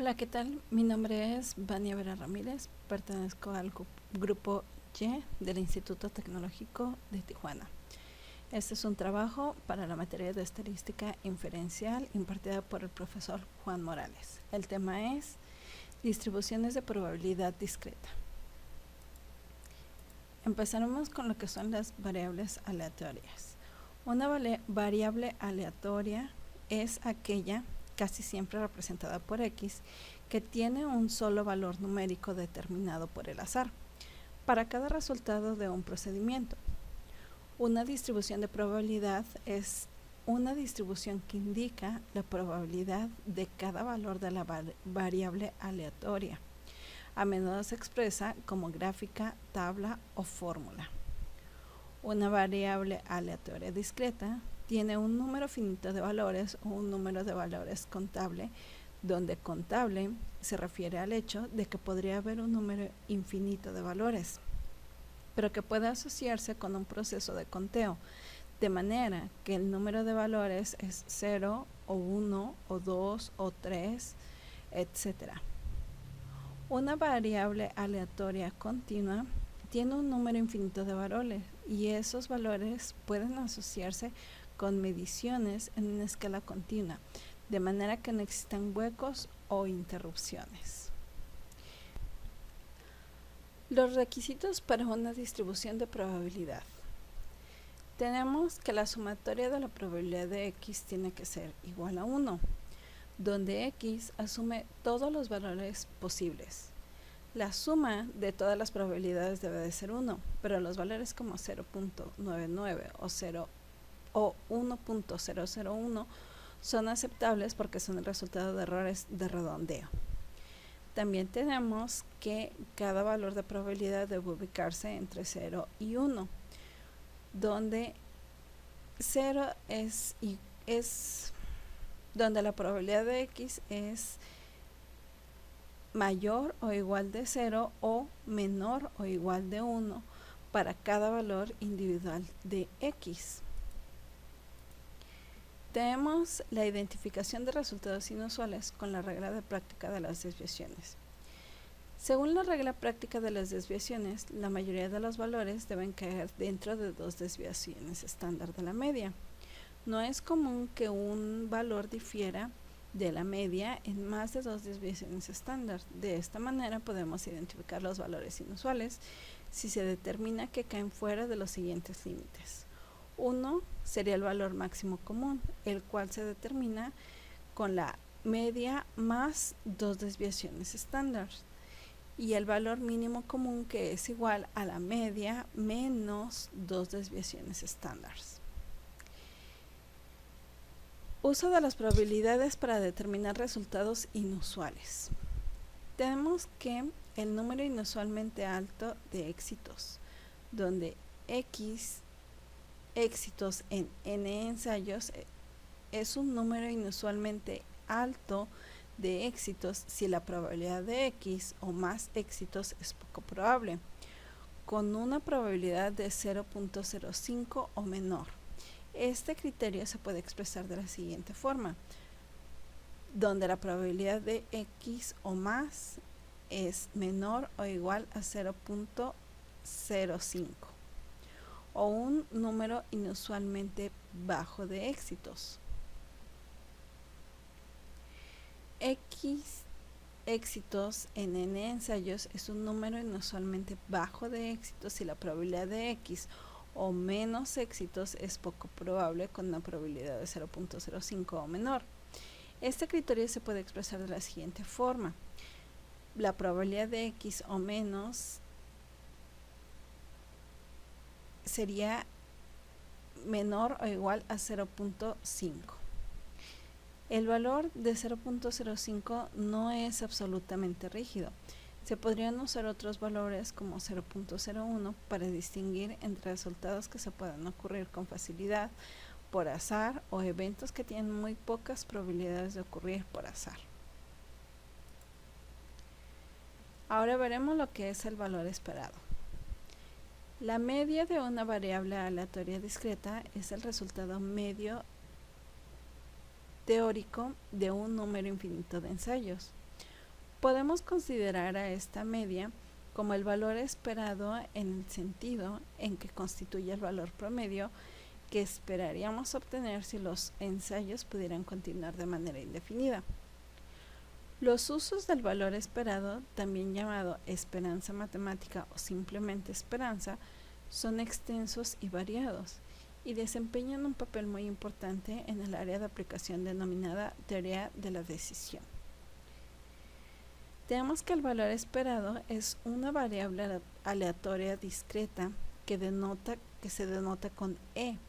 Hola, ¿qué tal? Mi nombre es Vania Vera Ramírez, pertenezco al grupo Y del Instituto Tecnológico de Tijuana. Este es un trabajo para la materia de estadística inferencial impartida por el profesor Juan Morales. El tema es distribuciones de probabilidad discreta. Empezaremos con lo que son las variables aleatorias. Una variable aleatoria es aquella, casi siempre representada por X, que tiene un solo valor numérico determinado por el azar, para cada resultado de un procedimiento. Una distribución de probabilidad es una distribución que indica la probabilidad de cada valor de la variable aleatoria. A menudo se expresa como gráfica, tabla o fórmula. Una variable aleatoria discreta tiene un número finito de valores o un número de valores contable, donde contable se refiere al hecho de que podría haber un número infinito de valores, pero que puede asociarse con un proceso de conteo, de manera que el número de valores es 0 o 1 o 2 o 3, etc. Una variable aleatoria continua tiene un número infinito de valores y esos valores pueden asociarse con mediciones en una escala continua, de manera que no existan huecos o interrupciones. Los requisitos para una distribución de probabilidad. Tenemos que la sumatoria de la probabilidad de X tiene que ser igual a 1, donde X asume todos los valores posibles. La suma de todas las probabilidades debe de ser 1, pero los valores como 0.99 o 1.001 son aceptables porque son el resultado de errores de redondeo. También tenemos que cada valor de probabilidad debe ubicarse entre 0 y 1, donde 0 es donde la probabilidad de X es mayor o igual de 0 o menor o igual de 1 para cada valor individual de X. Tenemos la identificación de resultados inusuales con la regla de práctica de las desviaciones. Según la regla práctica de las desviaciones, la mayoría de los valores deben caer dentro de 2 desviaciones estándar de la media. No es común que un valor difiera de la media en más de 2 desviaciones estándar. De esta manera podemos identificar los valores inusuales si se determina que caen fuera de los siguientes límites. 1 sería el valor máximo común, el cual se determina con la media más 2 desviaciones estándar, y el valor mínimo común, que es igual a la media menos 2 desviaciones estándar. Uso de las probabilidades para determinar resultados inusuales. Tenemos que el número inusualmente alto de éxitos, donde X éxitos en n ensayos es un número inusualmente alto de éxitos si la probabilidad de X o más éxitos es poco probable, con una probabilidad de 0.05 o menor. Este criterio se puede expresar de la siguiente forma, donde la probabilidad de X o más es menor o igual a 0.05 o un número inusualmente bajo de éxitos. X éxitos en n ensayos es un número inusualmente bajo de éxitos si la probabilidad de X o menos éxitos es poco probable, con una probabilidad de 0.05 o menor. Este criterio se puede expresar de la siguiente forma. La probabilidad de X o menos sería menor o igual a 0.5. El valor de 0.05 no es absolutamente rígido. Se podrían usar otros valores como 0.01 para distinguir entre resultados que se pueden ocurrir con facilidad por azar o eventos que tienen muy pocas probabilidades de ocurrir por azar. Ahora veremos lo que es el valor esperado. La media de una variable aleatoria discreta es el resultado medio teórico de un número infinito de ensayos. Podemos considerar a esta media como el valor esperado en el sentido en que constituye el valor promedio que esperaríamos obtener si los ensayos pudieran continuar de manera indefinida. Los usos del valor esperado, también llamado esperanza matemática o simplemente esperanza, son extensos y variados y desempeñan un papel muy importante en el área de aplicación denominada teoría de la decisión. Tenemos que el valor esperado es una variable aleatoria discreta que se denota con E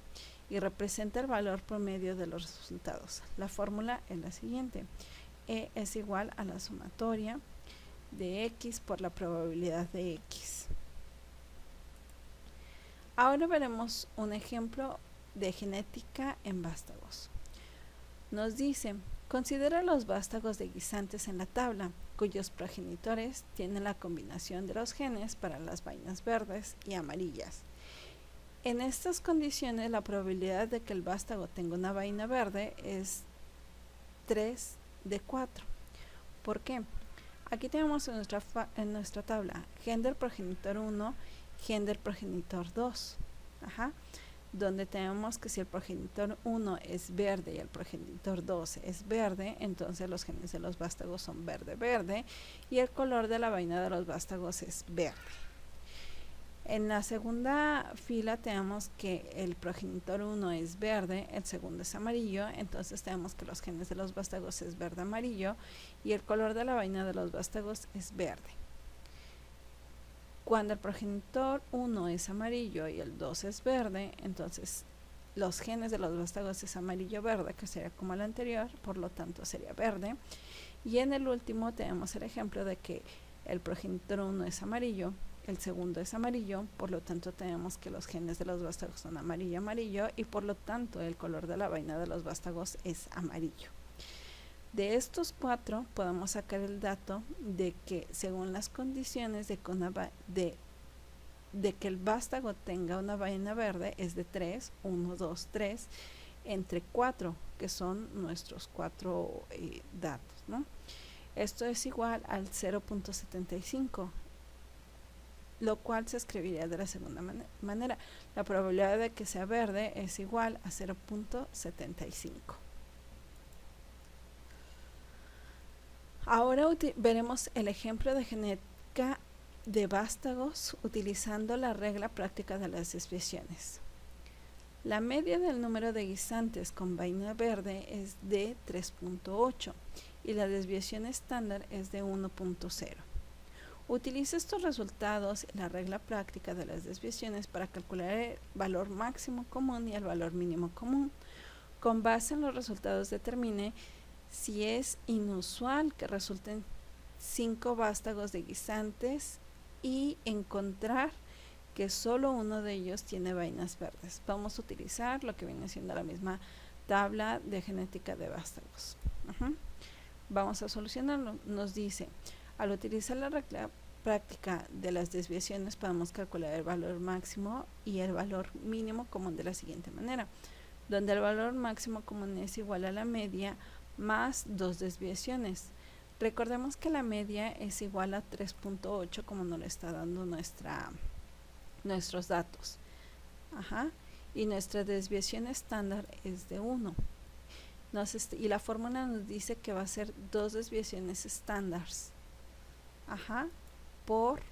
y representa el valor promedio de los resultados. La fórmula es la siguiente: E es igual a la sumatoria de X por la probabilidad de X. Ahora veremos un ejemplo de genética en vástagos. Nos dice: considera los vástagos de guisantes en la tabla, cuyos progenitores tienen la combinación de los genes para las vainas verdes y amarillas. En estas condiciones, la probabilidad de que el vástago tenga una vaina verde es 3 de 4. ¿Por qué? Aquí tenemos en nuestra tabla gen del progenitor 1, gen del progenitor 2. Donde tenemos que si el progenitor 1 es verde y el progenitor 2 es verde, entonces los genes de los vástagos son verde-verde y el color de la vaina de los vástagos es verde. En la segunda fila tenemos que el progenitor 1 es verde, el segundo es amarillo, entonces tenemos que los genes de los vástagos es verde-amarillo y el color de la vaina de los vástagos es verde. Cuando el progenitor 1 es amarillo y el 2 es verde, entonces los genes de los vástagos es amarillo-verde, que sería como el anterior, por lo tanto sería verde. Y en el último tenemos el ejemplo de que el progenitor 1 es amarillo, el segundo es amarillo, por lo tanto tenemos que los genes de los vástagos son amarillo-amarillo y por lo tanto el color de la vaina de los vástagos es amarillo. De estos cuatro podemos sacar el dato de que según las condiciones de que el vástago tenga una vaina verde es de 3, 1, 2, 3, entre 4, que son nuestros 4 datos, ¿no? Esto es igual al 0.75, lo cual se escribiría de la segunda manera. La probabilidad de que sea verde es igual a 0.75. Ahora veremos el ejemplo de genética de vástagos utilizando la regla práctica de las desviaciones. La media del número de guisantes con vaina verde es de 3.8 y la desviación estándar es de 1.0. Utiliza estos resultados y la regla práctica de las desviaciones para calcular el valor máximo común y el valor mínimo común. Con base en los resultados determine si es inusual que resulten 5 vástagos de guisantes y encontrar que solo uno de ellos tiene vainas verdes. Vamos a utilizar lo que viene siendo la misma tabla de genética de vástagos. Vamos a solucionarlo. Nos dice: al utilizar la regla práctica de las desviaciones podemos calcular el valor máximo y el valor mínimo común de la siguiente manera, donde el valor máximo común es igual a la media más 2 desviaciones. Recordemos que la media es igual a 3.8 como nos lo está dando nuestros datos. Y nuestra desviación estándar es de 1. Y la fórmula nos dice que va a ser 2 desviaciones estándares. Por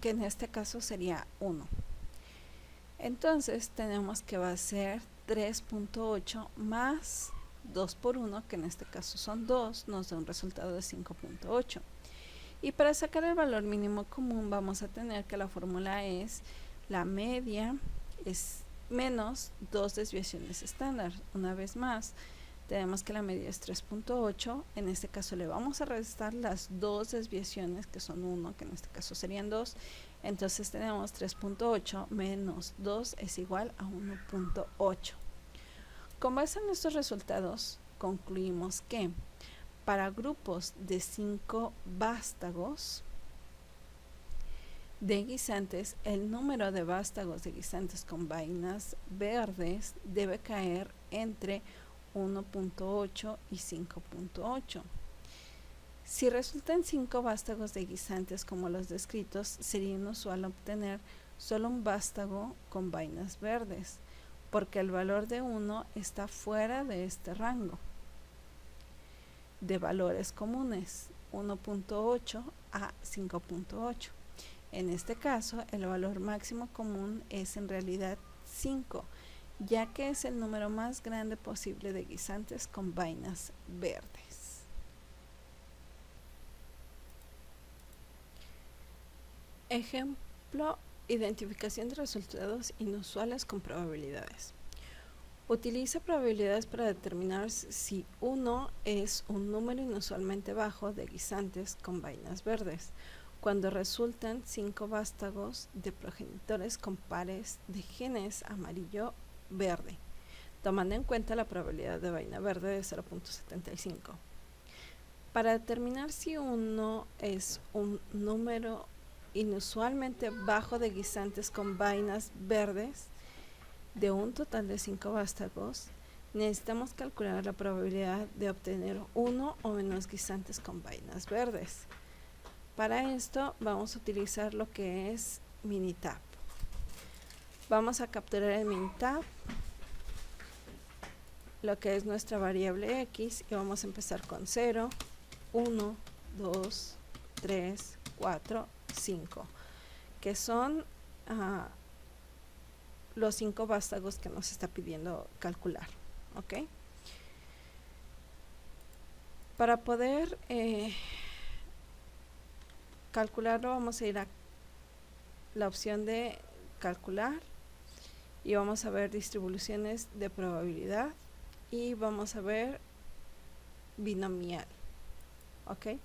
que en este caso sería 1. Entonces tenemos que va a ser 3.8 más 2 por 1, que en este caso son 2, nos da un resultado de 5.8. Y para sacar el valor mínimo común vamos a tener que la fórmula es la media es menos 2 desviaciones estándar. Una vez más, tenemos que la media es 3.8, en este caso le vamos a restar las 2 desviaciones que son 1, que en este caso serían 2, entonces tenemos 3.8 menos 2 es igual a 1.8. Con base en estos resultados concluimos que para grupos de 5 vástagos de guisantes, el número de vástagos de guisantes con vainas verdes debe caer entre 1.8 y 5.8. Si resultan 5 vástagos de guisantes como los descritos, sería inusual obtener solo un vástago con vainas verdes, porque el valor de 1 está fuera de este rango de valores comunes, 1.8 a 5.8. En este caso, el valor máximo común es en realidad 5, ya que es el número más grande posible de guisantes con vainas verdes. Ejemplo: identificación de resultados inusuales con probabilidades. Utiliza probabilidades para determinar si 1 es un número inusualmente bajo de guisantes con vainas verdes, cuando resultan 5 vástagos de progenitores con pares de genes amarillo-verde, tomando en cuenta la probabilidad de vaina verde de 0.75. Para determinar si 1 es un número inusualmente bajo de guisantes con vainas verdes, de un total de 5 vástagos, necesitamos calcular la probabilidad de obtener 1 o menos guisantes con vainas verdes. Para esto vamos a utilizar lo que es Minitab. Vamos a capturar el Minitab, lo que es nuestra variable x, y vamos a empezar con 0, 1, 2, 3, 4, 5, que son los 5 vástagos que nos está pidiendo calcular, ¿ok? Para poder calcularlo, vamos a ir a la opción de calcular y vamos a ver distribuciones de probabilidad y vamos a ver binomial, ¿ok?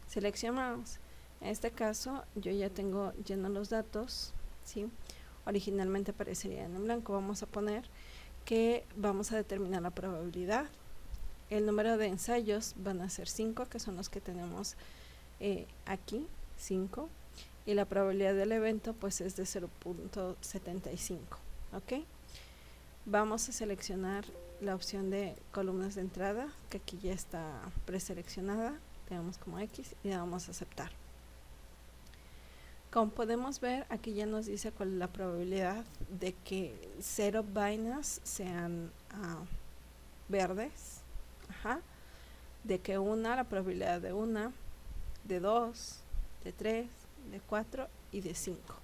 Seleccionamos. En este caso yo ya tengo llenos los datos, ¿sí? Originalmente aparecerían en blanco. Vamos a poner que vamos a determinar la probabilidad. El número de ensayos van a ser 5, que son los que tenemos aquí, 5, y la probabilidad del evento pues es de 0.75, ¿ok? Vamos a seleccionar la opción de columnas de entrada, que aquí ya está preseleccionada, tenemos como X, y le damos a aceptar. Como podemos ver, aquí ya nos dice cuál es la probabilidad de que 0 vainas sean verdes, de que la probabilidad de 1, de 2, de 3, de 4 y de 5.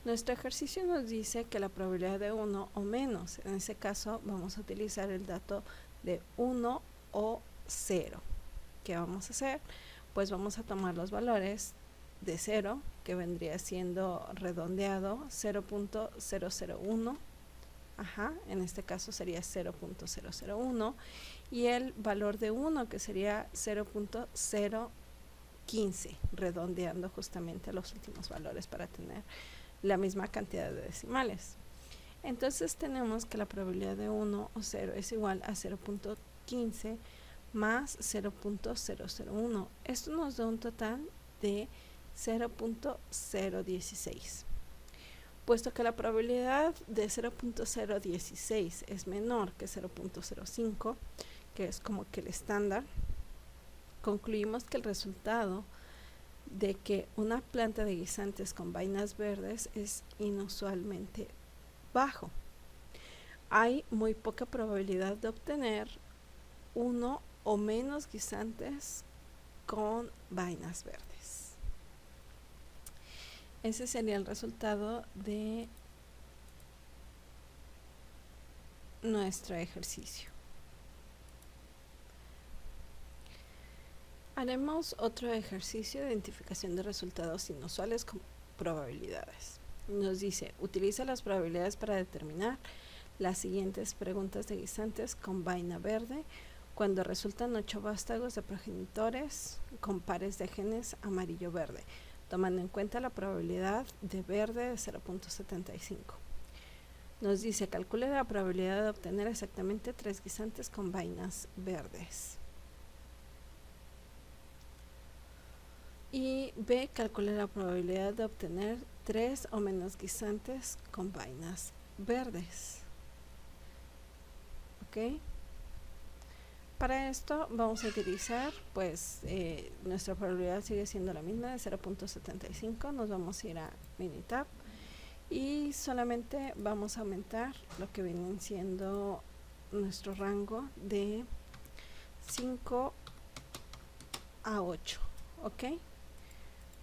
Nuestro ejercicio nos dice que la probabilidad de 1 o menos, en ese caso vamos a utilizar el dato de 1 o 0. ¿Qué vamos a hacer? Pues vamos a tomar los valores de 0, que vendría siendo redondeado 0.001, en este caso sería 0.001, y el valor de 1, que sería 0.015, redondeando justamente los últimos valores para tener la misma cantidad de decimales. Entonces tenemos que la probabilidad de 1 o 0 es igual a 0.15 más 0.001. Esto nos da un total de 0.016. Puesto que la probabilidad de 0.016 es menor que 0.05, que es como que el estándar, concluimos que el resultado de que una planta de guisantes con vainas verdes es inusualmente bajo. Hay muy poca probabilidad de obtener 1 o menos guisantes con vainas verdes. Ese sería el resultado de nuestro ejercicio. Haremos otro ejercicio de identificación de resultados inusuales con probabilidades. Nos dice, utiliza las probabilidades para determinar las siguientes preguntas de guisantes con vaina verde cuando resultan 8 vástagos de progenitores con pares de genes amarillo-verde, tomando en cuenta la probabilidad de verde de 0.75. Nos dice, calcule la probabilidad de obtener exactamente 3 guisantes con vainas verdes. Y B, calcule la probabilidad de obtener 3 o menos guisantes con vainas verdes. ¿Ok? Para esto vamos a utilizar, pues, nuestra probabilidad sigue siendo la misma de 0.75. Nos vamos a ir a Minitab y solamente vamos a aumentar lo que viene siendo nuestro rango de 5 a 8. ¿Ok?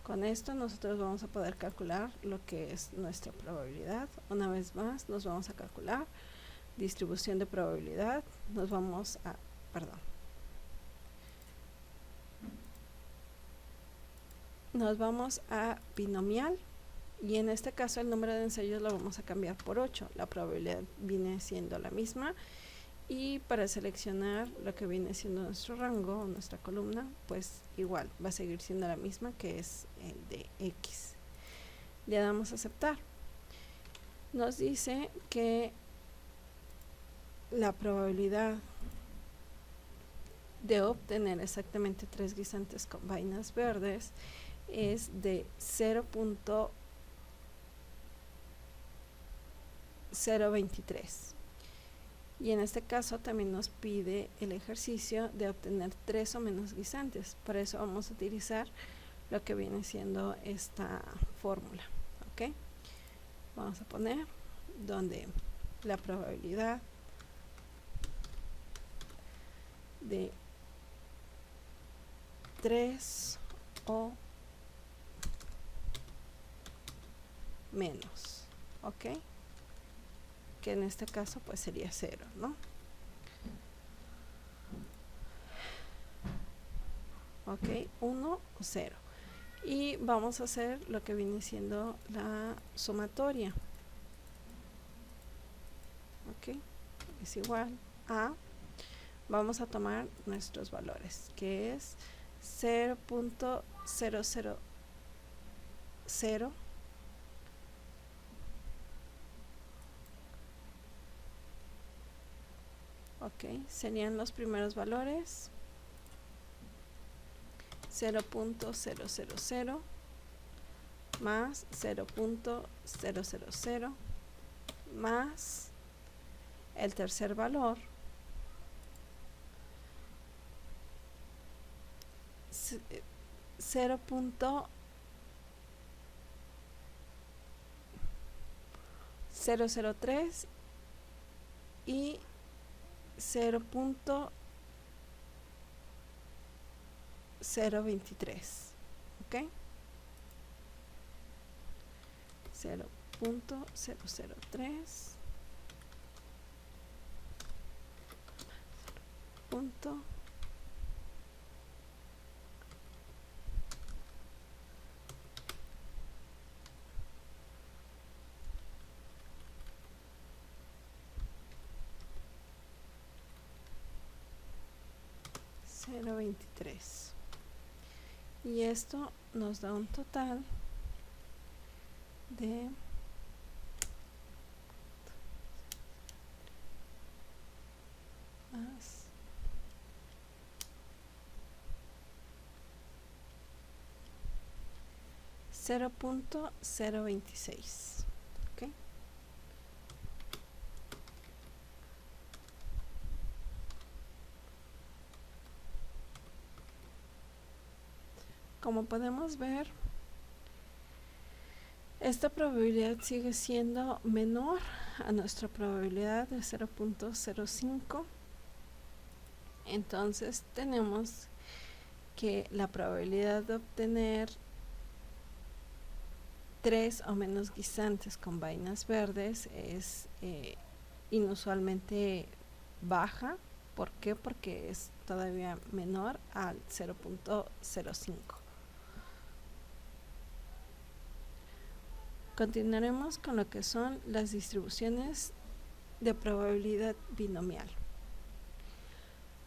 Con esto nosotros vamos a poder calcular lo que es nuestra probabilidad. Una vez más nos vamos a calcular distribución de probabilidad. Nos vamos a binomial, y en este caso el número de ensayos lo vamos a cambiar por 8. La probabilidad viene siendo la misma, y para seleccionar lo que viene siendo nuestro rango o nuestra columna, pues igual va a seguir siendo la misma, que es el de X. Le damos a aceptar. Nos dice que la probabilidad de obtener exactamente 3 guisantes con vainas verdes es de 0.023, y en este caso también nos pide el ejercicio de obtener 3 o menos guisantes. Para eso vamos a utilizar lo que viene siendo esta fórmula. ¿Ok? Vamos a poner donde la probabilidad de 3 o menos, ¿ok? Que en este caso pues sería 0, ¿no? Ok, 1 o 0. Y vamos a hacer lo que viene siendo la sumatoria. Ok, es igual a, vamos a tomar nuestros valores, que es 0.000, ok, serían los primeros valores, 0.000 más 0.000 más el tercer valor, 0.003 y 0.023, ¿ok? 0.003 punto 0.23, y esto nos da un total de más 0.026. ¿Ok? Como podemos ver, esta probabilidad sigue siendo menor a nuestra probabilidad de 0.05. Entonces tenemos que la probabilidad de obtener 3 o menos guisantes con vainas verdes es inusualmente baja. ¿Por qué? Porque es todavía menor al 0.05. Continuaremos con lo que son las distribuciones de probabilidad binomial.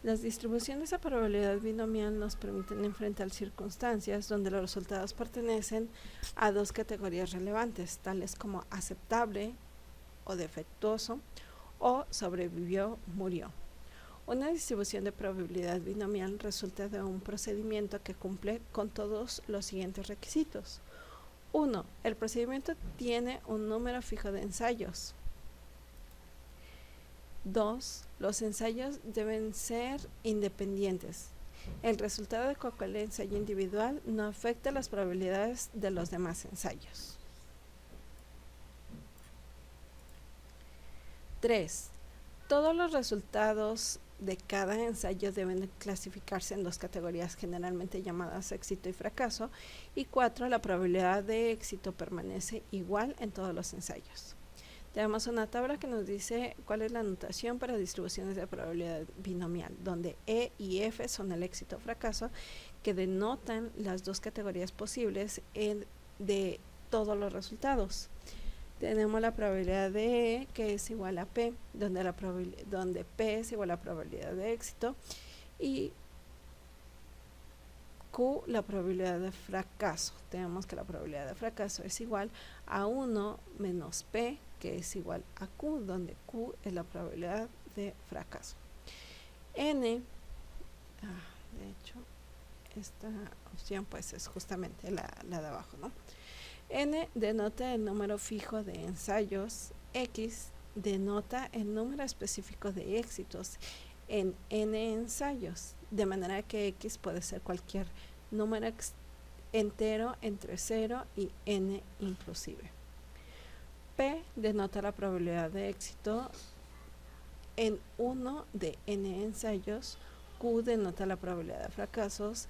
Las distribuciones de probabilidad binomial nos permiten enfrentar circunstancias donde los resultados pertenecen a dos categorías relevantes, tales como aceptable o defectuoso, o sobrevivió, murió. Una distribución de probabilidad binomial resulta de un procedimiento que cumple con todos los siguientes requisitos. 1. El procedimiento tiene un número fijo de ensayos. 2. Los ensayos deben ser independientes. El resultado de cualquier ensayo individual no afecta las probabilidades de los demás ensayos. 3. Todos los resultados de cada ensayo deben clasificarse en dos categorías generalmente llamadas éxito y fracaso. Y 4. La probabilidad de éxito permanece igual en todos los ensayos. Tenemos una tabla que nos dice cuál es la notación para distribuciones de probabilidad binomial, donde E y F son el éxito o fracaso, que denotan las dos categorías posibles de todos los resultados. Tenemos la probabilidad de E, que es igual a P, donde P es igual a la probabilidad de éxito, y Q, la probabilidad de fracaso. Tenemos que la probabilidad de fracaso es igual a 1 menos P, que es igual a Q, donde Q es la probabilidad de fracaso. N, de hecho, esta opción pues es justamente la de abajo, ¿no? N denota el número fijo de ensayos, X denota el número específico de éxitos en N ensayos, de manera que X puede ser cualquier número entero entre 0 y N inclusive. P denota la probabilidad de éxito en 1 de N ensayos, Q denota la probabilidad de fracasos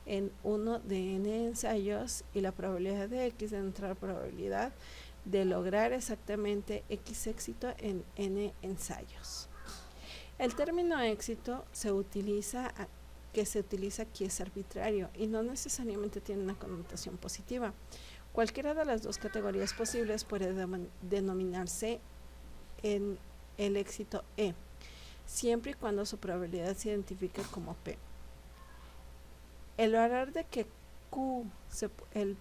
en 1 de N ensayos, y la probabilidad de X denota la probabilidad de lograr exactamente X éxito en N ensayos. El término éxito que se utiliza aquí es arbitrario y no necesariamente tiene una connotación positiva. Cualquiera de las dos categorías posibles puede denominarse en el éxito E, siempre y cuando su probabilidad se identifique como P. El valor de que el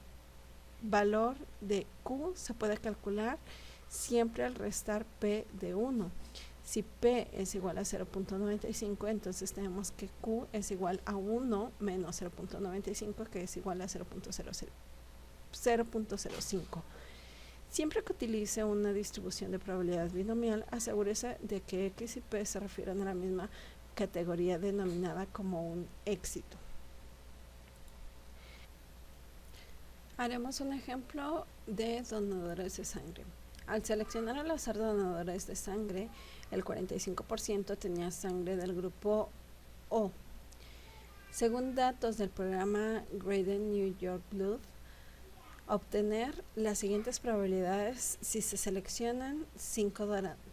valor de Q se puede calcular siempre al restar P de 1. Si P es igual a 0.95, entonces tenemos que Q es igual a 1 menos 0.95, que es igual a 0.05. Siempre que utilice una distribución de probabilidad binomial, asegúrese de que X y P se refieren a la misma categoría denominada como un éxito. Haremos un ejemplo de donadores de sangre. Al seleccionar al azar donadores de sangre, el 45% tenía sangre del grupo O. Según datos del programa Greater New York Blood, obtener las siguientes probabilidades si se seleccionan 5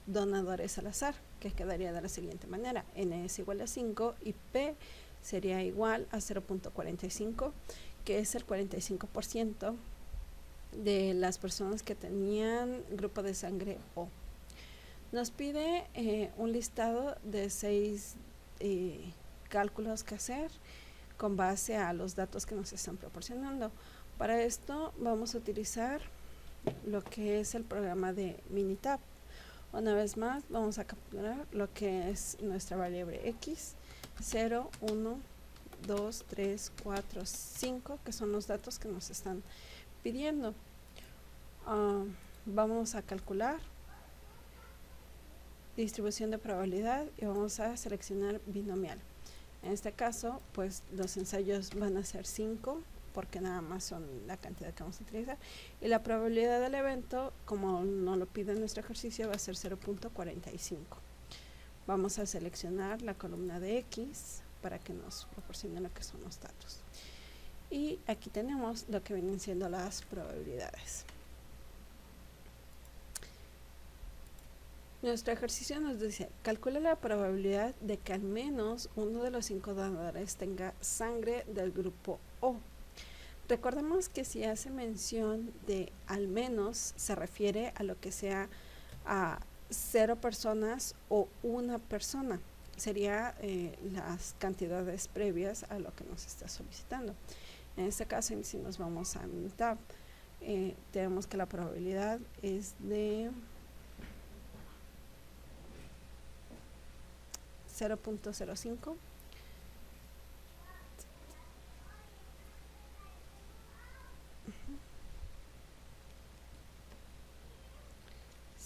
donadores al azar, que quedaría de la siguiente manera: N es igual a 5 y P sería igual a 0.45, que es el 45% de las personas que tenían grupo de sangre O. Nos pide un listado de 6 cálculos que hacer con base a los datos que nos están proporcionando. Para esto vamos a utilizar lo que es el programa de Minitab. Una vez más vamos a capturar lo que es nuestra variable X, 0, 1, 2, 3, 4, 5, que son los datos que nos están pidiendo. Vamos a calcular distribución de probabilidad y vamos a seleccionar binomial. En este caso, pues los ensayos van a ser 5, porque nada más son la cantidad que vamos a utilizar, y la probabilidad del evento, como nos lo pide nuestro ejercicio, va a ser 0.45. Vamos a seleccionar la columna de X para que nos proporcione lo que son los datos. Y aquí tenemos lo que vienen siendo las probabilidades. Nuestro ejercicio nos dice: calcula la probabilidad de que al menos uno de los 5 donadores tenga sangre del grupo O. Recordemos que si hace mención de al menos, se refiere a lo que sea a 0 personas o 1 persona. Sería las cantidades previas a lo que nos está solicitando. En este caso, si nos vamos a Minitab, tenemos que la probabilidad es de 0.05.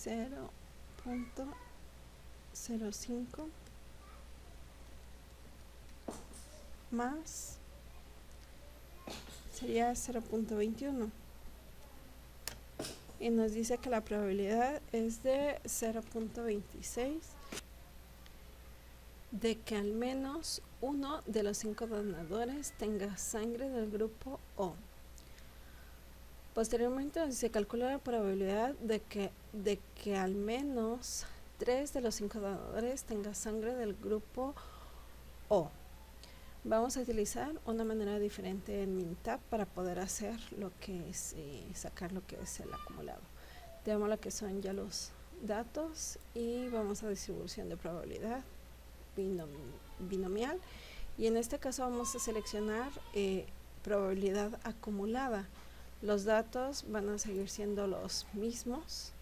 0.05 más sería 0.21 y nos dice que la probabilidad es de 0.26 de que al menos uno de los 5 donadores tenga sangre del grupo O. Posteriormente se calcula la probabilidad de que al menos 3 de los 5 donadores tenga sangre del grupo O. Vamos a utilizar una manera diferente en Minitab para poder hacer lo que es sacar lo que es el acumulado. Tenemos lo que son ya los datos y vamos a distribución de probabilidad binomial, y en este caso vamos a seleccionar probabilidad acumulada. Los datos van a seguir siendo los mismos,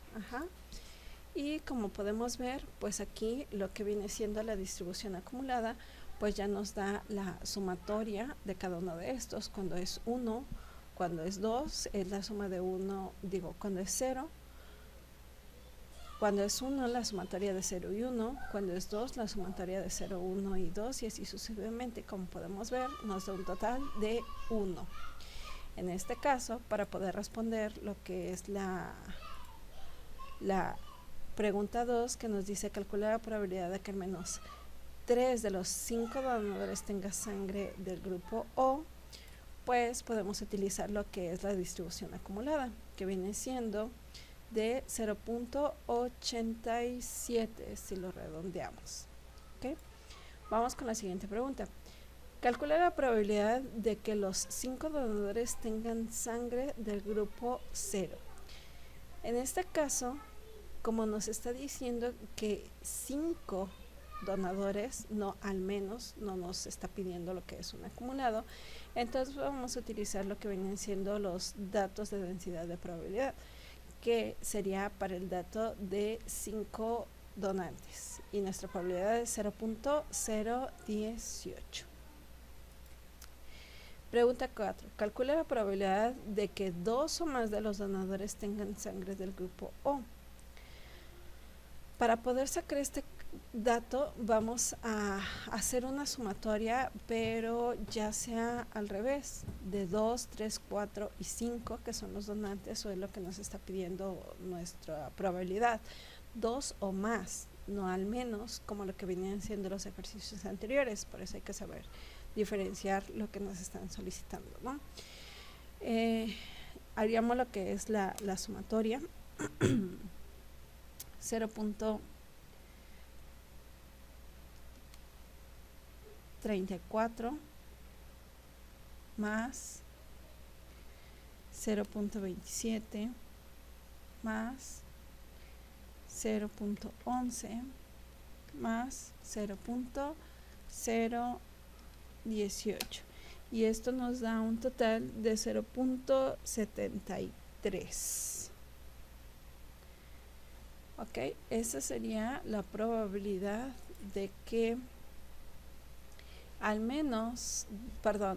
y como podemos ver, pues aquí lo que viene siendo la distribución acumulada, pues ya nos da la sumatoria de cada uno de estos. Cuando es 1, cuando es 2, es la suma de 1, cuando es 0, cuando es 1, la sumatoria de 0 y 1, cuando es 2, la sumatoria de 0, 1 y 2, y así sucesivamente. Como podemos ver, nos da un total de 1. En este caso, para poder responder lo que es la pregunta 2, que nos dice calcular la probabilidad de que al menos 3 de los 5 donadores tenga sangre del grupo O, pues podemos utilizar lo que es la distribución acumulada, que viene siendo de 0.87 si lo redondeamos. ¿Okay? Vamos con la siguiente pregunta. Calcula la probabilidad de que los 5 donadores tengan sangre del grupo 0. En este caso, como nos está diciendo que 5 donadores, no al menos, no nos está pidiendo lo que es un acumulado, entonces vamos a utilizar lo que vienen siendo los datos de densidad de probabilidad, que sería para el dato de 5 donantes, y nuestra probabilidad es 0.018. Pregunta 4. Calcula la probabilidad de que 2 o más de los donadores tengan sangre del grupo O. Para poder sacar este dato vamos a hacer una sumatoria, pero ya sea al revés, de 2, 3, 4 y 5, que son los donantes, o es lo que nos está pidiendo nuestra probabilidad. 2 o más, no al menos, como lo que venían siendo los ejercicios anteriores. Por eso hay que saber diferenciar lo que nos están solicitando, ¿no? Haríamos lo que es la sumatoria. 0.34 más 0.27 más 0.11 más 0.018, y esto nos da un total de 0.73. ok, esa sería la probabilidad de que al menos,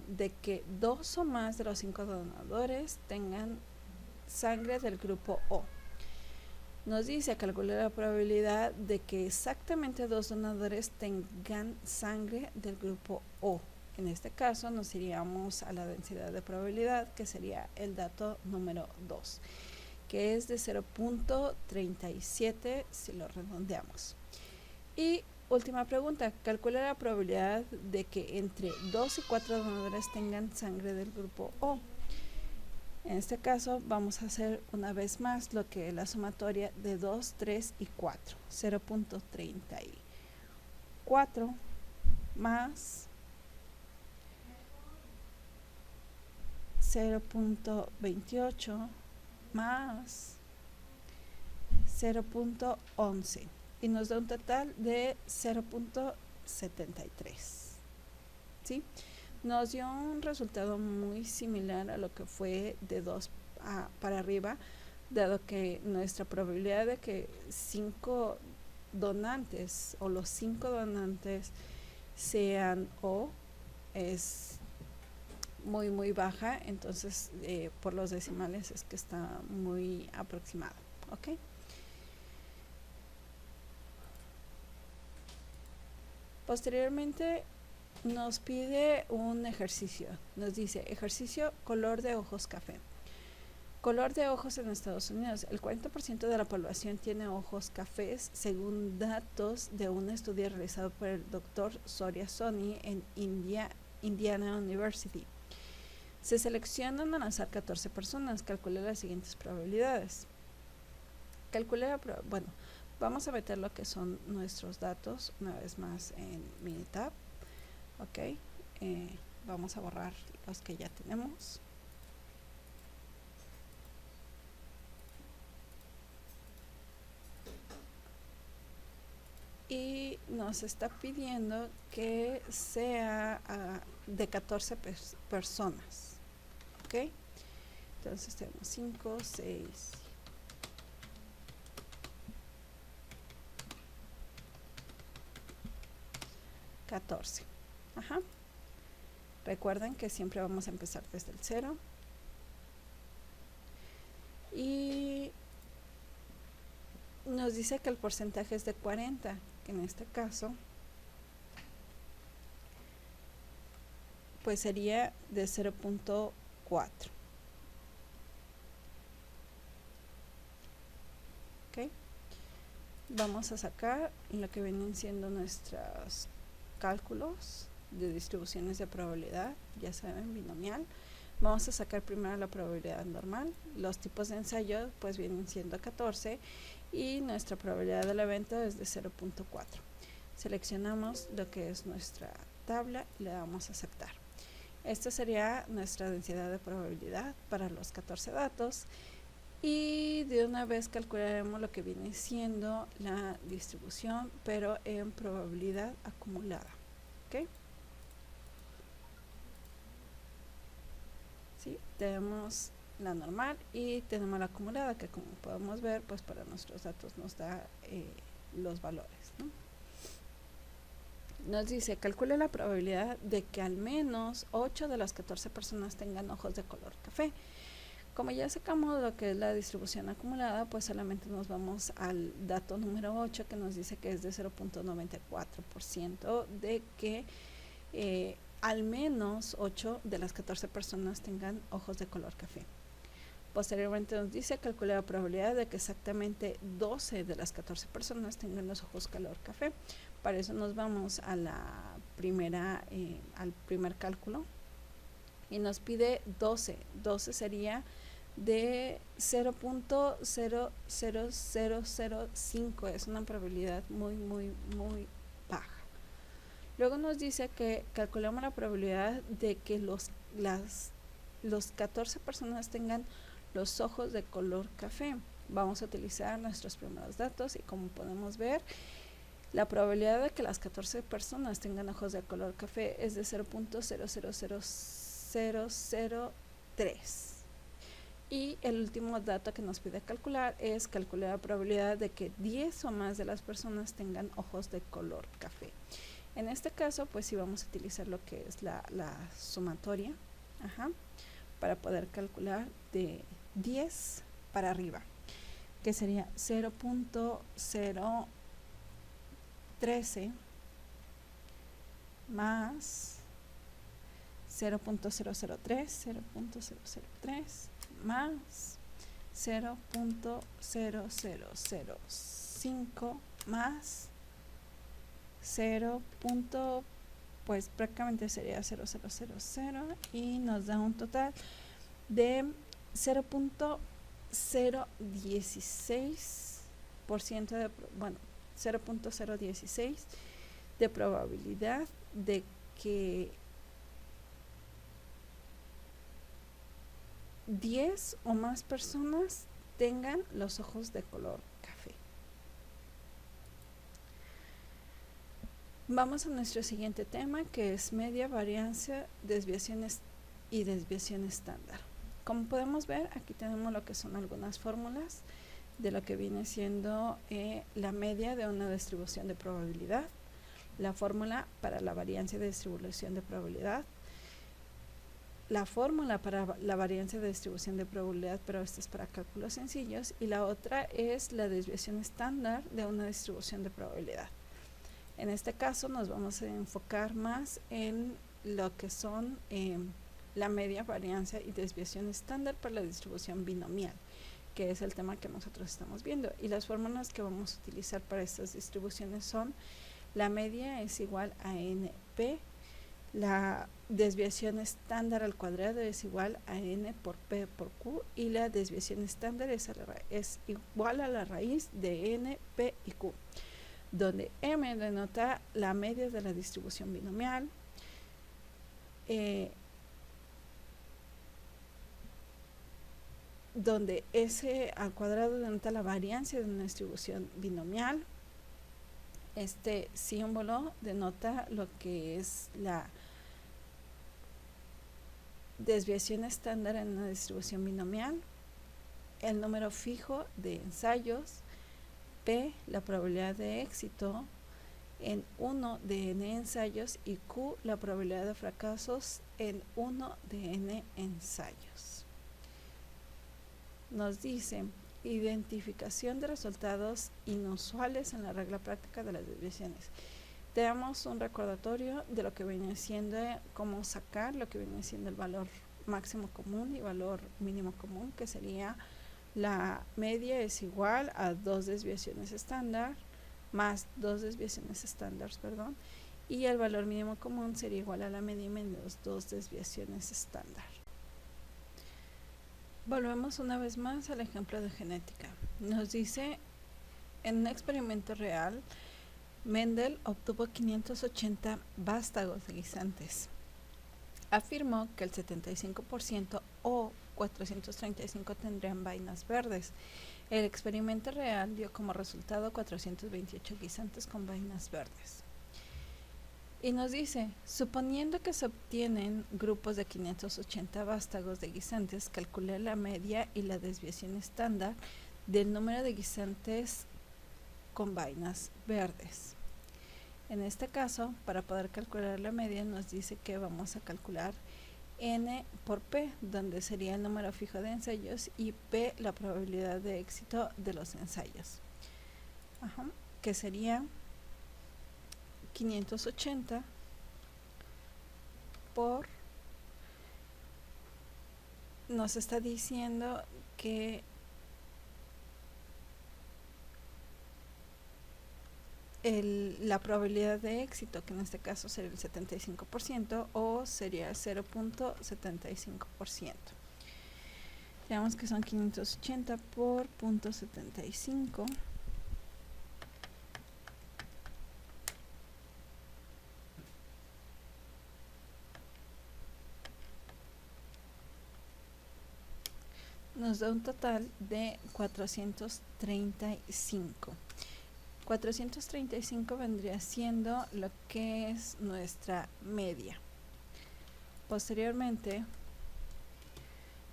de que 2 o más de los 5 donadores tengan sangre del grupo O. Nos dice calcular la probabilidad de que exactamente 2 donadores tengan sangre del grupo O. En este caso nos iríamos a la densidad de probabilidad, que sería el dato número 2, que es de 0.37 si lo redondeamos. Y última pregunta, calcula la probabilidad de que entre 2 y 4 donadores tengan sangre del grupo O. En este caso vamos a hacer una vez más lo que es la sumatoria de 2, 3 y 4. 0.34 más 0.28 más 0.11, y nos da un total de 0.73. ¿Sí? Nos dio un resultado muy similar a lo que fue de 2 para arriba, dado que nuestra probabilidad de que 5 donantes o los 5 donantes sean O es muy baja, entonces por los decimales es que está muy aproximado. ¿Ok? Posteriormente nos pide un ejercicio. Nos dice ejercicio color de ojos café. Color de ojos en Estados Unidos. El 40% de la población tiene ojos cafés, según datos de un estudio realizado por el Dr. Surya Soni en Indiana University. Se seleccionan al azar 14 personas. Calcula las siguientes probabilidades. Bueno, vamos a meter lo que son nuestros datos una vez más en Minitab. Ok, vamos a borrar los que ya tenemos. Y nos está pidiendo que sea de 14 personas. Ok, entonces tenemos 5, 6, 14. Ajá. Recuerden que siempre vamos a empezar desde el 0. Y nos dice que el porcentaje es de 40, que en este caso pues sería de 0.4. Ok. Vamos a sacar lo que vienen siendo nuestros cálculos de distribuciones de probabilidad, ya saben, binomial. Vamos a sacar primero la probabilidad normal. Los tipos de ensayo pues vienen siendo 14 y nuestra probabilidad del evento es de 0.4. Seleccionamos lo que es nuestra tabla y le damos a aceptar. Esta sería nuestra densidad de probabilidad para los 14 datos. Y de una vez calcularemos lo que viene siendo la distribución, pero en probabilidad acumulada. ¿Ok? ¿Sí? Tenemos la normal y tenemos la acumulada, que como podemos ver, pues para nuestros datos nos da los valores, ¿no? Nos dice, calcule la probabilidad de que al menos 8 de las 14 personas tengan ojos de color café. Como ya sacamos lo que es la distribución acumulada, pues solamente nos vamos al dato número 8, que nos dice que es de 0.94% de que al menos 8 de las 14 personas tengan ojos de color café. Posteriormente nos dice, calcula la probabilidad de que exactamente 12 de las 14 personas tengan los ojos color café. Para eso nos vamos a la al primer cálculo y nos pide 12. 12 sería de 0.00005, es una probabilidad muy baja. Luego nos dice que calculamos la probabilidad de que los 14 personas tengan los ojos de color café. Vamos a utilizar nuestros primeros datos y como podemos ver, la probabilidad de que las 14 personas tengan ojos de color café es de 0.000003. Y el último dato que nos pide calcular es calcular la probabilidad de que 10 o más de las personas tengan ojos de color café. En este caso, pues sí vamos a utilizar lo que es la sumatoria, para poder calcular de 10 para arriba, que sería 0.013 más 0.003 más 0.0005 más 0. Pues prácticamente sería 0.000 y nos da un total de 0.016% de 0.016 de probabilidad de que 10 o más personas tengan los ojos de color café. Vamos a nuestro siguiente tema, que es media, varianza, desviaciones y desviación estándar. Como podemos ver, aquí tenemos lo que son algunas fórmulas de lo que viene siendo la media de una distribución de probabilidad, la fórmula para la varianza de distribución de probabilidad, la fórmula para la varianza de distribución de probabilidad, pero esta es para cálculos sencillos, y la otra es la desviación estándar de una distribución de probabilidad. En este caso nos vamos a enfocar más en lo que son la media, varianza y desviación estándar para la distribución binomial, que es el tema que nosotros estamos viendo. Y las fórmulas que vamos a utilizar para estas distribuciones son: la media es igual a NP, la desviación estándar al cuadrado es igual a N por P por Q, y la desviación estándar es igual a la raíz de N, P y Q, donde M denota la media de la distribución binomial, donde S al cuadrado denota la variancia de una distribución binomial. Este símbolo denota lo que es la desviación estándar en una distribución binomial, el número fijo de ensayos, P la probabilidad de éxito en 1 de n ensayos, y Q la probabilidad de fracasos en 1 de n ensayos. Nos dice: identificación de resultados inusuales en la regla práctica de las desviaciones. Te damos un recordatorio de lo que viene siendo, cómo sacar lo que viene siendo el valor máximo común y valor mínimo común, que sería la media es igual a 2 desviaciones estándar más 2 desviaciones estándar, y el valor mínimo común sería igual a la media menos 2 desviaciones estándar. Volvemos una vez más al ejemplo de genética. Nos dice: en un experimento real, Mendel obtuvo 580 vástagos de guisantes. Afirmó que el 75% o 435 tendrían vainas verdes. El experimento real dio como resultado 428 guisantes con vainas verdes. Y nos dice: suponiendo que se obtienen grupos de 580 vástagos de guisantes, calcule la media y la desviación estándar del número de guisantes con vainas verdes. En este caso, para poder calcular la media, nos dice que vamos a calcular N por P, donde sería el número fijo de ensayos, y P la probabilidad de éxito de los ensayos, que sería 580 por, nos está diciendo que la probabilidad de éxito, que en este caso sería el 75%, o sería 0.75%. Veamos que son 580 por 0.75. Nos da un total de 435. 435 vendría siendo lo que es nuestra media. Posteriormente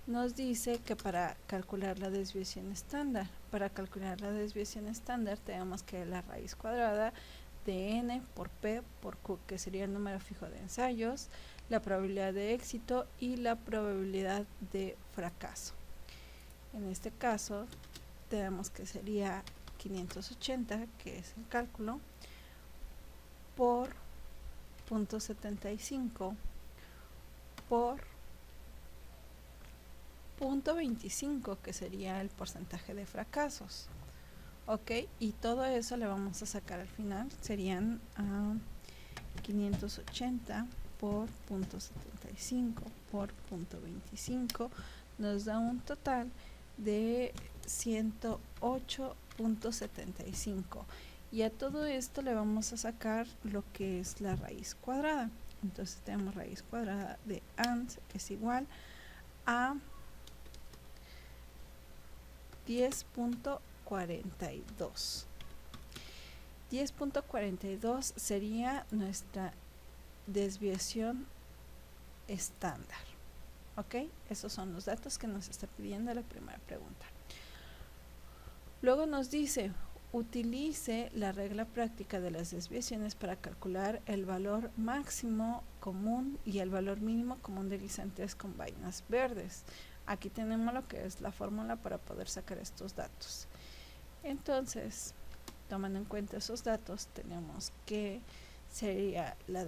nos dice que para calcular la desviación estándar, tenemos que la raíz cuadrada de n por p por q, que sería el número fijo de ensayos, la probabilidad de éxito y la probabilidad de fracaso. En este caso tenemos que sería 580, que es el cálculo, por 0.75 por 0.25, que sería el porcentaje de fracasos. Ok, y todo eso le vamos a sacar al final, serían 580 por 0.75 por 0.25, nos da un total de 108.75, y a todo esto le vamos a sacar lo que es la raíz cuadrada. Entonces tenemos raíz cuadrada de AND es igual a 10.42. 10.42 sería nuestra desviación estándar. Ok, esos son los datos que nos está pidiendo la primera pregunta. Luego nos dice: utilice la regla práctica de las desviaciones para calcular el valor máximo común y el valor mínimo común de guisantes con vainas verdes. Aquí tenemos lo que es la fórmula para poder sacar estos datos. Entonces tomando en cuenta esos datos, tenemos que sería la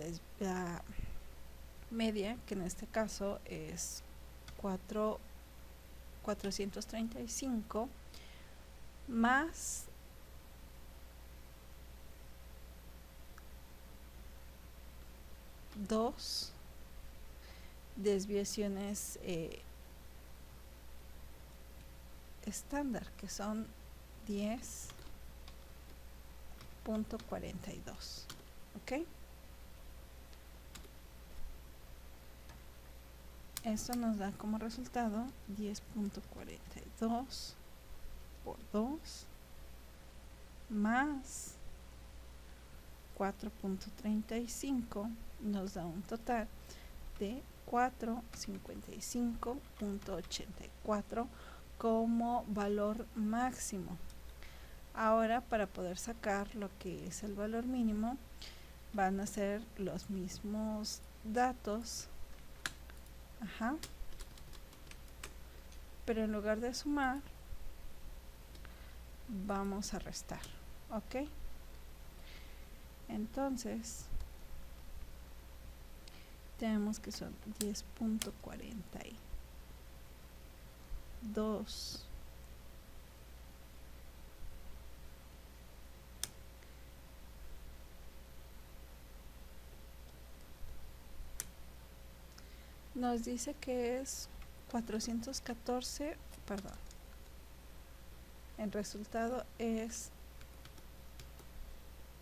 media, que en este caso es 435 más dos desviaciones estándar, que son 10.42. ¿Ok? Esto nos da como resultado 10.42 por 2 más 4.35 nos da un total de 455.84 como valor máximo. Ahora, para poder sacar lo que es el valor mínimo, van a ser los mismos datos, pero en lugar de sumar vamos a restar. ¿Ok? Entonces tenemos que son 10.42 nos dice que es 414, perdón, el resultado es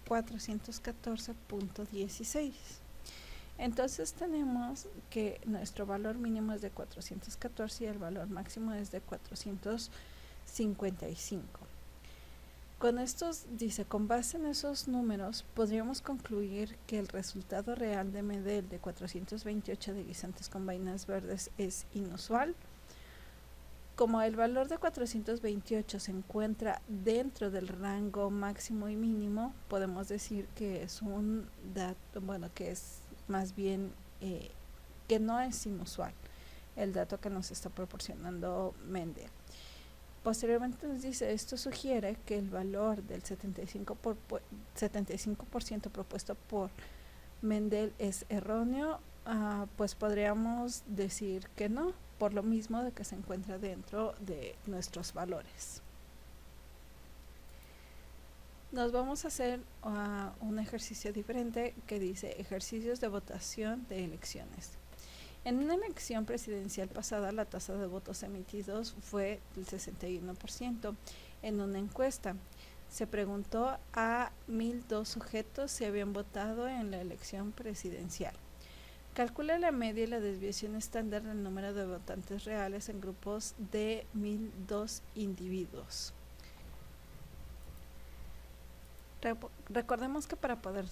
414.16. Entonces tenemos que nuestro valor mínimo es de 414 y el valor máximo es de 455. Con estos, dice, con base en esos números podríamos concluir que el resultado real de Mendel de 428 de guisantes con vainas verdes es inusual. Como el valor de 428 se encuentra dentro del rango máximo y mínimo, podemos decir que es un dato, bueno, que es más bien que no es inusual el dato que nos está proporcionando Mendel. Posteriormente nos dice, esto sugiere que el valor del 75% propuesto por Mendel es erróneo. Pues podríamos decir que no, por lo mismo de que se encuentra dentro de nuestros valores. Nos vamos a hacer un ejercicio diferente que dice ejercicios de votación de elecciones. En una elección presidencial pasada, la tasa de votos emitidos fue del 61%. En una encuesta se preguntó a 1002 sujetos si habían votado en la elección presidencial. Calcula la media y la desviación estándar del número de votantes reales en grupos de 1002 individuos. Recordemos que para poder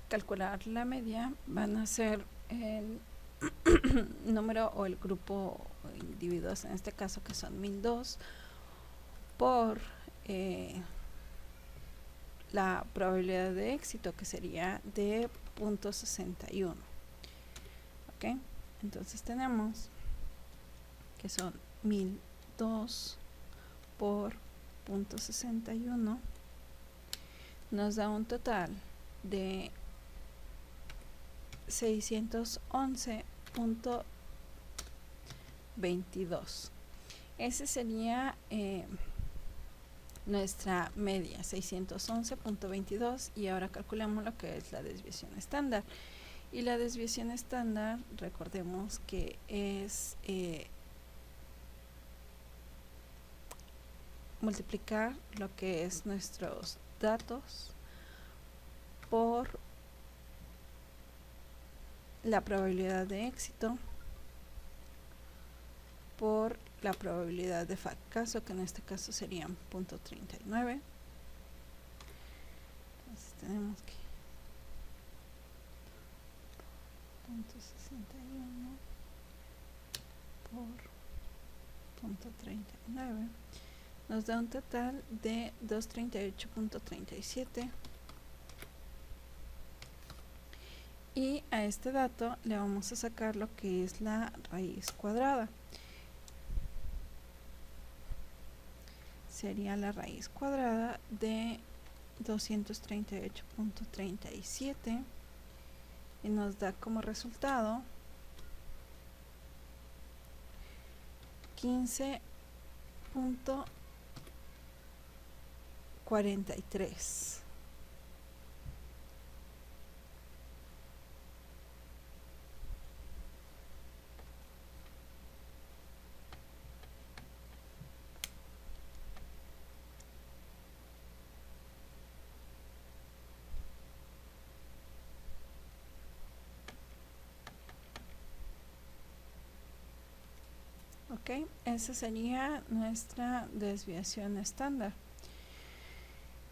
calcular la media van a ser el número o el grupo de individuos, en este caso que son 1002, por la probabilidad de éxito, que sería de 0.61. ¿Ok? Entonces tenemos que son 1002 por 0.61, nos da un total de 611.22. Ese sería nuestra media, 611.22, y ahora calculamos lo que es la desviación estándar. Y la desviación estándar, recordemos que es multiplicar lo que es nuestros datos por la probabilidad de éxito por la probabilidad de fracaso, que en este caso serían 0.39. Entonces tenemos que 0.61 por 0.39 nos da un total de 238.37. Y a este dato le vamos a sacar lo que es la raíz cuadrada. Sería la raíz cuadrada de 238.37 y nos da como resultado 15.43. Ok, esa sería nuestra desviación estándar.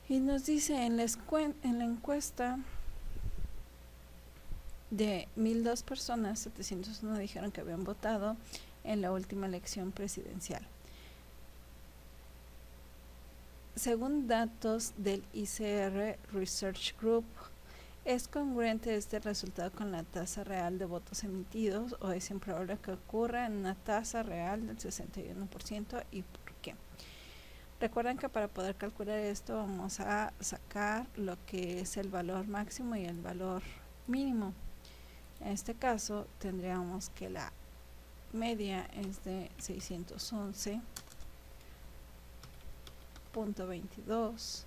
Y nos dice en la encuesta de 1002 personas, 701 dijeron que habían votado en la última elección presidencial. Según datos del ICR Research Group, ¿es congruente este resultado con la tasa real de votos emitidos o es improbable que ocurra en una tasa real del 61% y por qué? Recuerden que para poder calcular esto vamos a sacar lo que es el valor máximo y el valor mínimo. En este caso tendríamos que la media es de 611.22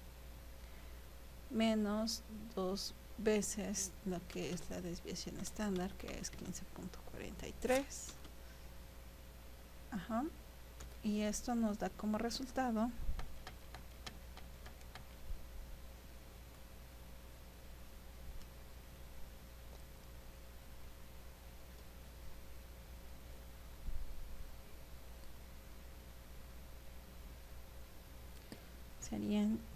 menos 2 veces lo que es la desviación estándar, que es 15.43. Y esto nos da como resultado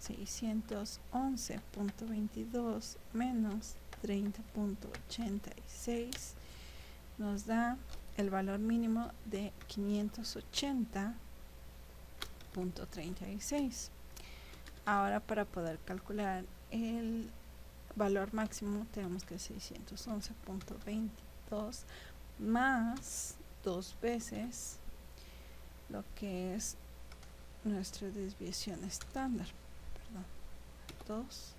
611.22 menos 30.86 nos da el valor mínimo de 580.36. Ahora para poder calcular el valor máximo tenemos que 611.22 más 2 veces lo que es nuestra desviación estándar, 2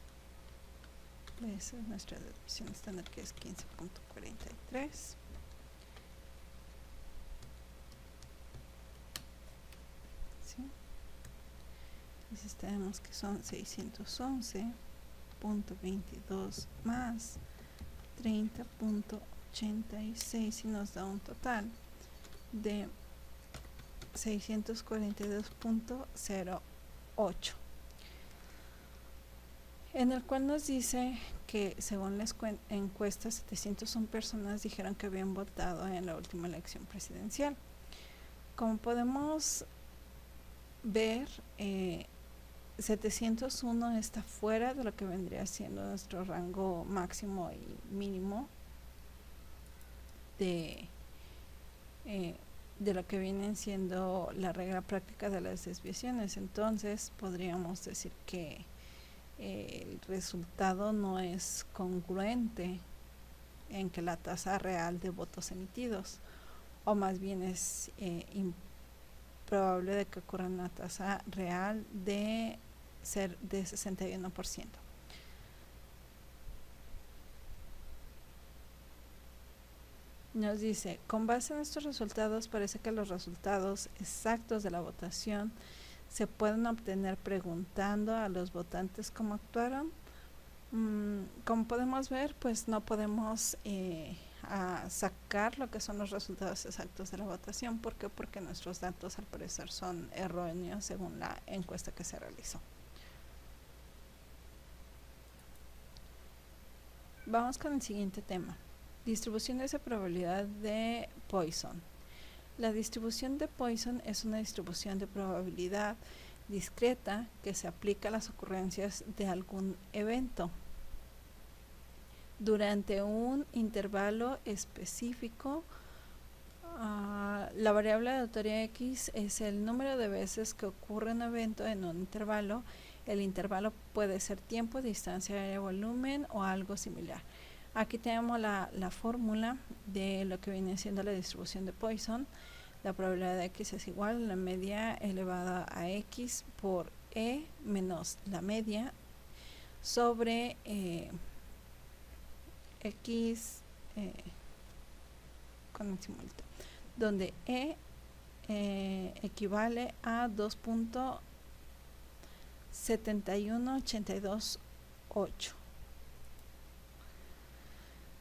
veces nuestra desviación estándar, que es 15.43. ¿Sí? Entonces tenemos que son 611.22 más 30.86 y nos da un total de 642.08, en el cual nos dice que según la encuesta 701 personas dijeron que habían votado en la última elección presidencial. Como podemos ver, 701 está fuera de lo que vendría siendo nuestro rango máximo y mínimo de lo que viene siendo la regla práctica de las desviaciones. Entonces podríamos decir que el resultado no es congruente en que la tasa real de votos emitidos, o más bien es improbable de que ocurra una tasa real de ser de 61%. Nos dice, con base en estos resultados, parece que los resultados exactos de la votación se pueden obtener preguntando a los votantes cómo actuaron. Como podemos ver, pues no podemos sacar lo que son los resultados exactos de la votación. ¿Por qué? Porque nuestros datos al parecer son erróneos según la encuesta que se realizó. Vamos con el siguiente tema. Distribuciones de probabilidad de Poisson. La distribución de Poisson es una distribución de probabilidad discreta que se aplica a las ocurrencias de algún evento durante un intervalo específico. La variable aleatoria X es el número de veces que ocurre un evento en un intervalo. El intervalo puede ser tiempo, distancia, área, volumen o algo similar. Aquí tenemos la fórmula de lo que viene siendo la distribución de Poisson. La probabilidad de X es igual a la media elevada a X por E menos la media sobre X con el simultáneo, donde E equivale a 2.71828.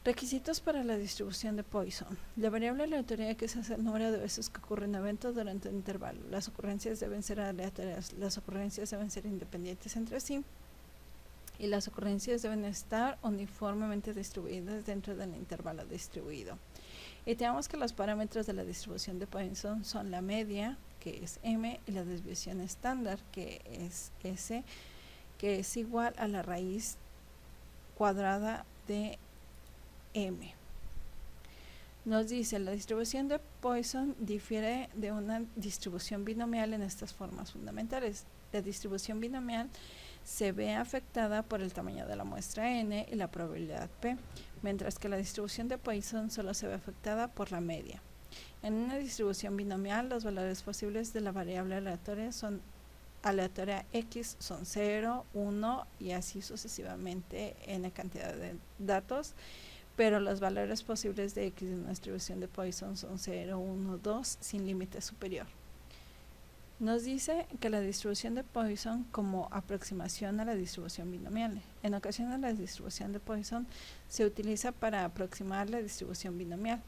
Requisitos para la distribución de Poisson. La variable aleatoria X es el número de veces que ocurre un evento durante un intervalo. Las ocurrencias deben ser aleatorias, las ocurrencias deben ser independientes entre sí y las ocurrencias deben estar uniformemente distribuidas dentro del intervalo distribuido. Y tenemos que los parámetros de la distribución de Poisson son la media, que es m, y la desviación estándar, que es s, que es igual a la raíz cuadrada de m. Nos dice, la distribución de Poisson difiere de una distribución binomial en estas formas fundamentales. La distribución binomial se ve afectada por el tamaño de la muestra n y la probabilidad p, mientras que la distribución de Poisson solo se ve afectada por la media. En una distribución binomial, los valores posibles de la variable aleatoria x son 0, 1 y así sucesivamente n cantidad de datos, pero los valores posibles de x en una distribución de Poisson son 0, 1, 2 sin límite superior. Nos dice que la distribución de Poisson como aproximación a la distribución binomial. En ocasiones la distribución de Poisson se utiliza para aproximar la distribución binomial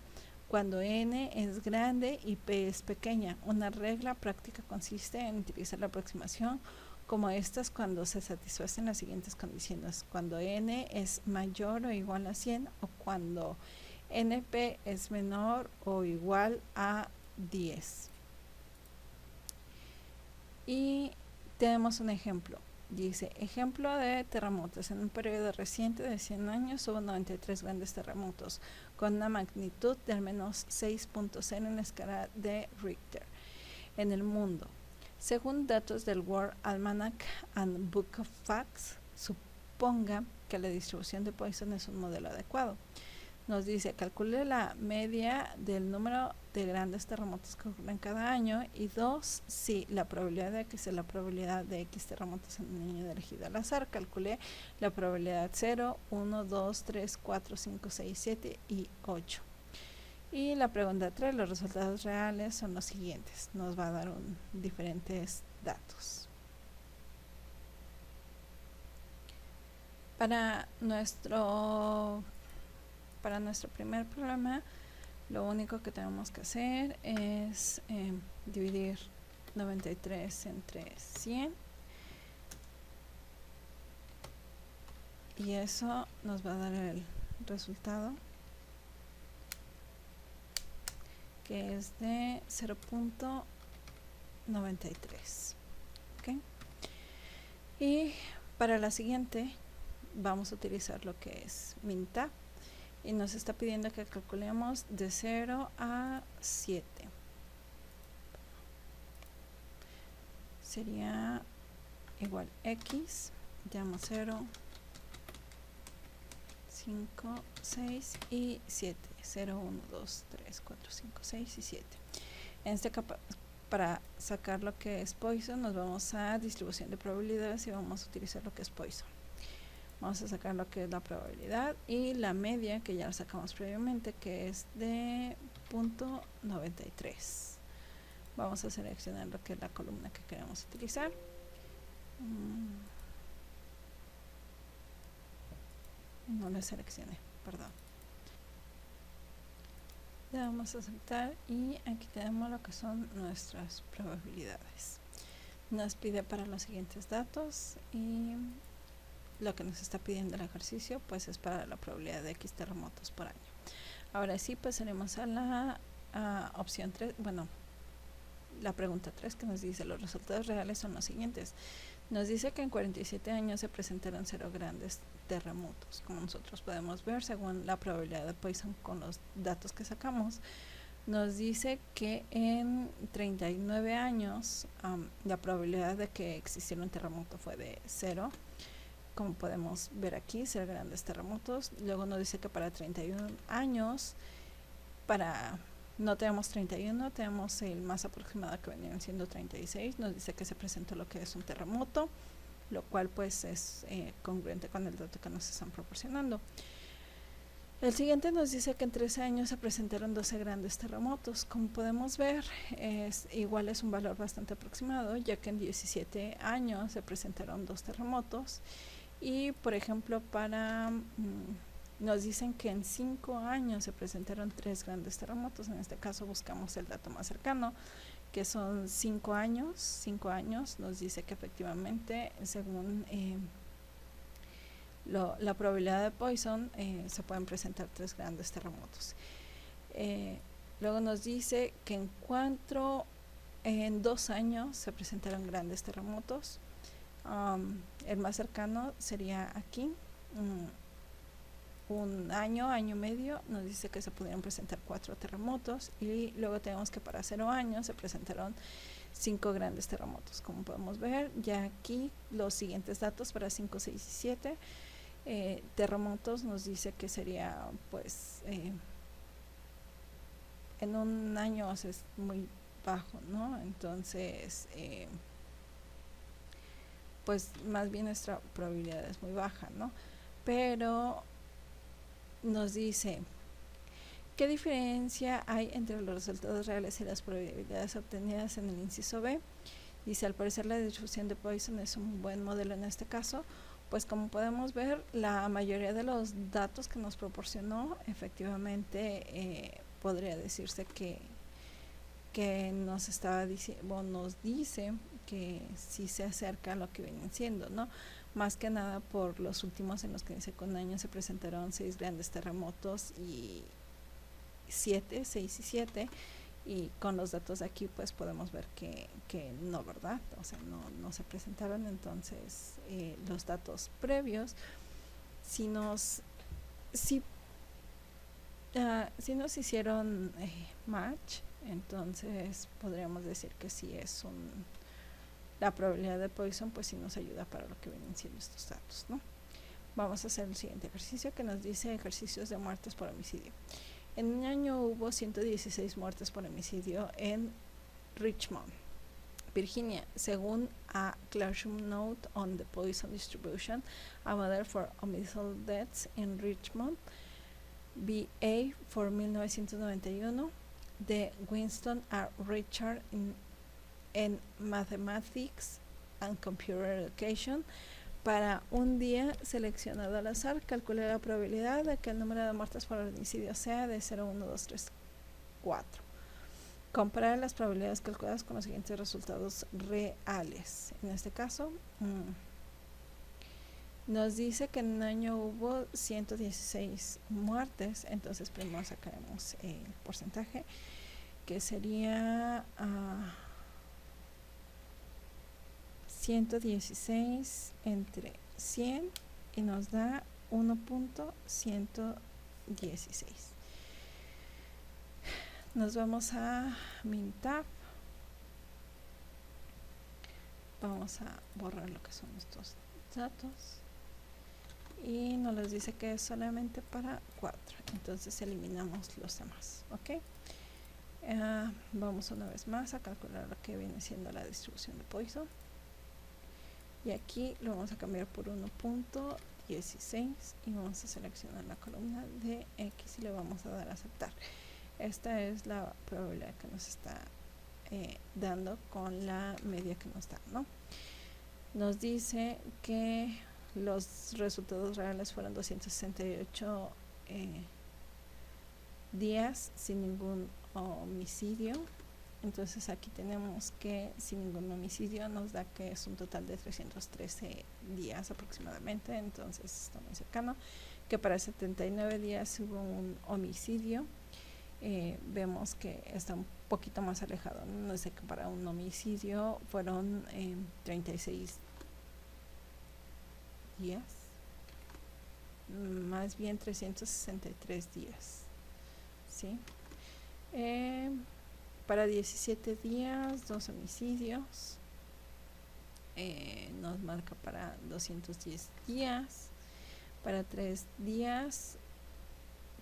cuando n es grande y p es pequeña. Una regla práctica consiste en utilizar la aproximación como estas cuando se satisfacen las siguientes condiciones: cuando n es mayor o igual a 100 o cuando np es menor o igual a 10. Y tenemos un ejemplo. Dice, ejemplo de terremotos. En un periodo reciente de 100 años hubo 93 grandes terremotos con una magnitud de al menos 6.0 en la escala de Richter en el mundo. Según datos del World Almanac and Book of Facts, suponga que la distribución de Poisson es un modelo adecuado. Nos dice, calcule la media del número de grandes terremotos que ocurren cada año, y 2, si la probabilidad de X es la probabilidad de X terremotos en un año elegido al azar. Calcule la probabilidad 0, 1, 2, 3, 4, 5, 6, 7 y 8. Y la pregunta 3, los resultados reales son los siguientes. Nos va a dar diferentes datos. Para nuestro primer problema, lo único que tenemos que hacer es dividir 93 entre 100 y eso nos va a dar el resultado, que es de 0.93. ¿Okay? Y para la siguiente vamos a utilizar lo que es min-tab y nos está pidiendo que calculemos de 0 a 7. Sería igual x, llamo 0, 5, 6 y 7. 0, 1, 2, 3, 4, 5, 6 y 7. En este caso, para sacar lo que es Poisson, nos vamos a distribución de probabilidades y vamos a utilizar lo que es Poisson. Vamos a sacar lo que es la probabilidad y la media, que ya la sacamos previamente, que es de 0.93. Vamos a seleccionar lo que es la columna que queremos utilizar. No la seleccioné, perdón. Le damos a aceptar y aquí tenemos lo que son nuestras probabilidades. Nos pide para los siguientes datos y lo que nos está pidiendo el ejercicio pues es para la probabilidad de X terremotos por año. Ahora sí pasaremos a la opción 3, bueno, la pregunta 3, que nos dice los resultados reales son los siguientes. Nos dice que en 47 años se presentaron 0 grandes terremotos, como nosotros podemos ver según la probabilidad de Poisson con los datos que sacamos. Nos dice que en 39 años la probabilidad de que existiera un terremoto fue de 0, como podemos ver aquí, 0 grandes terremotos. Luego nos dice que para 31 años, no tenemos 31, tenemos el más aproximado que venían siendo 36. Nos dice que se presentó lo que es un terremoto. lo cual pues es congruente con el dato que nos están proporcionando. El siguiente nos dice que en 13 años se presentaron 12 grandes terremotos. Como podemos ver, igual es un valor bastante aproximado, ya que en 17 años se presentaron 2 terremotos. Y por ejemplo, nos dicen que en 5 años se presentaron 3 grandes terremotos. En este caso buscamos el dato más cercano, que son 5 años. 5 años nos dice que efectivamente, según la probabilidad de Poisson, se pueden presentar 3 grandes terremotos. Luego nos dice que en 2 años se presentaron grandes terremotos. El más cercano sería aquí, un año y medio, nos dice que se pudieron presentar 4 terremotos, y luego tenemos que para 0 años se presentaron 5 grandes terremotos. Como podemos ver, ya aquí los siguientes datos para 5, 6 y 7 terremotos nos dice que sería pues en un año es muy bajo, ¿no? Entonces pues más bien nuestra probabilidad es muy baja, ¿no? Pero nos dice ¿qué diferencia hay entre los resultados reales y las probabilidades obtenidas en el inciso B? Dice, al parecer la distribución de Poisson es un buen modelo en este caso. Pues como podemos ver, la mayoría de los datos que nos proporcionó efectivamente podría decirse que nos dice que sí se acerca a lo que vienen siendo, ¿no? Más que nada por los últimos, en los que dice que un año se presentaron 6 grandes terremotos y 6 y 7, y con los datos de aquí pues podemos ver que no, ¿verdad? O sea, no se presentaron. Entonces los datos previos si nos hicieron match, entonces podríamos decir que sí es la probabilidad de Poisson, pues sí nos ayuda para lo que vienen siendo estos datos, ¿no? Vamos a hacer el siguiente ejercicio, que nos dice ejercicios de muertes por homicidio. En un año hubo 116 muertes por homicidio en Richmond, Virginia. Según a Classroom Note on the Poison Distribution, a model for homicide deaths in Richmond, BA for 1991, de Winston A. Richard en Mathematics and Computer Education. Para un día seleccionado al azar, calcule la probabilidad de que el número de muertes por homicidio sea de 0, 1, 2, 3, 4. Comparar las probabilidades calculadas con los siguientes resultados reales. En este caso, nos dice que en un año hubo 116 muertes. Entonces primero sacaremos el porcentaje, que sería 116 entre 100 y nos da 1.116. Nos vamos a MinTab. Vamos a borrar lo que son estos datos y nos dice que es solamente para 4, entonces eliminamos los demás. Ok, vamos una vez más a calcular lo que viene siendo la distribución de Poisson, y aquí lo vamos a cambiar por 1.16 y vamos a seleccionar la columna de X y le vamos a dar a aceptar. Esta es la probabilidad que nos está dando con la media que nos da, ¿no? Nos dice que los resultados reales fueron 268 días sin ningún homicidio. Entonces aquí tenemos que sin ningún homicidio nos da que es un total de 313 días aproximadamente. Entonces está muy cercano. Que para 79 días hubo un homicidio. Vemos que está un poquito más alejado, ¿no? Nos dice que para un homicidio fueron 36 días, más bien 363 días, ¿sí? Para 17 días, 2 homicidios, nos marca para 210 días. Para 3 días,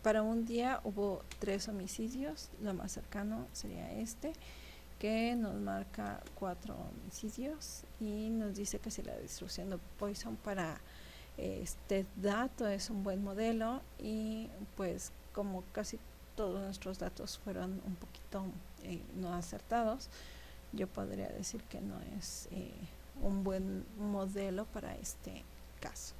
para un día hubo 3 homicidios, lo más cercano sería este, que nos marca 4 homicidios y nos dice que si la distribución de Poisson para este dato es un buen modelo, y pues como casi todos nuestros datos fueron un poquito no acertados, yo podría decir que no es un buen modelo para este caso.